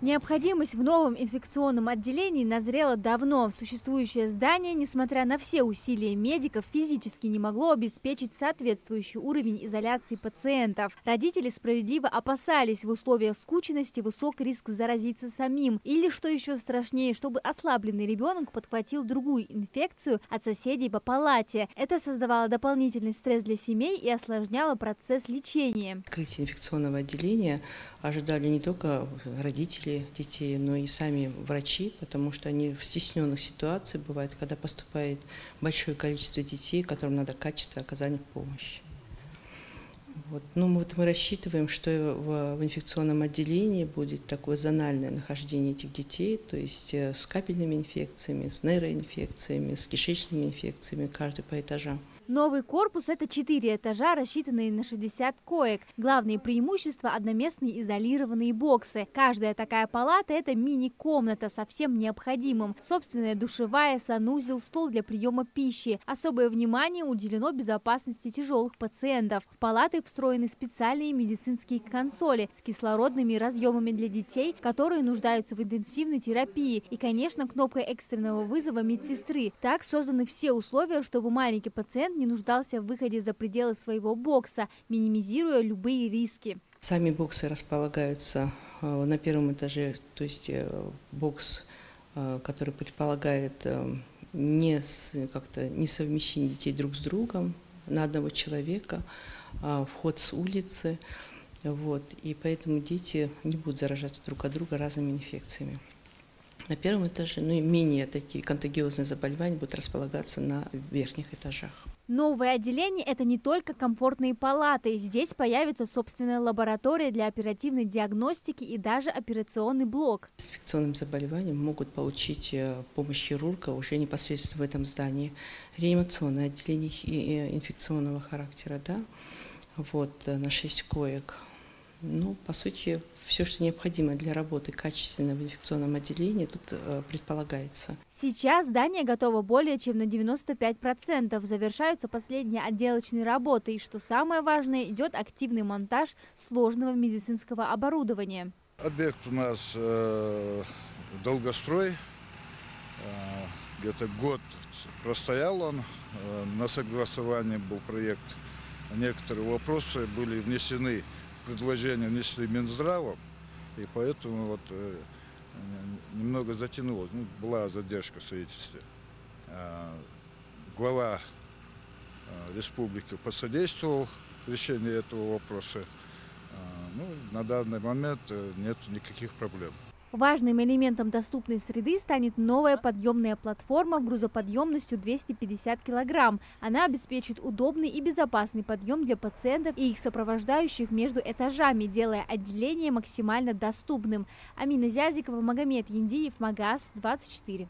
Необходимость в новом инфекционном отделении назрела давно. Существующее здание, несмотря на все усилия медиков, физически не могло обеспечить соответствующий уровень изоляции пациентов. Родители справедливо опасались в условиях скученности высок риск заразиться самим. Или, что еще страшнее, чтобы ослабленный ребенок подхватил другую инфекцию от соседей по палате. Это создавало дополнительный стресс для семей и осложняло процесс лечения. Открытие инфекционного отделения ожидали не только родители детей, но и сами врачи, потому что они в стесненных ситуациях бывают, когда поступает большое количество детей, которым надо качество оказания помощи. Мы рассчитываем, что в инфекционном отделении будет такое зональное нахождение этих детей, то есть с капельными инфекциями, с нейроинфекциями, с кишечными инфекциями, каждый по этажам. Новый корпус – это 4 этажа, рассчитанные на 60 коек. Главные преимущества – одноместные изолированные боксы. Каждая такая палата – это мини-комната со всем необходимым. Собственная душевая, санузел, стол для приема пищи. Особое внимание уделено безопасности тяжелых пациентов. В палаты встроены специальные медицинские консоли с кислородными разъемами для детей, которые нуждаются в интенсивной терапии. И, конечно, кнопка экстренного вызова медсестры. Так созданы все условия, чтобы маленький пациент не нуждался в выходе за пределы своего бокса, минимизируя любые риски. Сами боксы располагаются на первом этаже, то есть бокс, который предполагает не совмещение детей друг с другом на одного человека, вход с улицы, и поэтому дети не будут заражаться друг от друга разными инфекциями. На первом этаже, и менее такие контагиозные заболевания будут располагаться на верхних этажах. Новое отделение – это не только комфортные палаты. Здесь появится собственная лаборатория для оперативной диагностики и даже операционный блок. С инфекционным заболеванием могут получить помощь хирурга уже непосредственно в этом здании. Реанимационное отделение инфекционного характера, на 6 коек. По сути, все, что необходимо для работы качественно в инфекционном отделении, тут предполагается. Сейчас здание готово более чем на 95%. Завершаются последние отделочные работы. И, что самое важное, идет активный монтаж сложного медицинского оборудования. Объект у нас долгострой. Где-то год простоял он. На согласовании был проект. Некоторые вопросы были внесены. Предложения внесли Минздравом, и поэтому немного затянулось. Была задержка в строительстве. Глава республики посодействовал решению этого вопроса. На данный момент нет никаких проблем. Важным элементом доступной среды станет новая подъемная платформа грузоподъемностью 250 килограмм. Она обеспечит удобный и безопасный подъем для пациентов и их сопровождающих между этажами, делая отделение максимально доступным. Амина Зязикова, Магомед Яндиев, Магаз 24.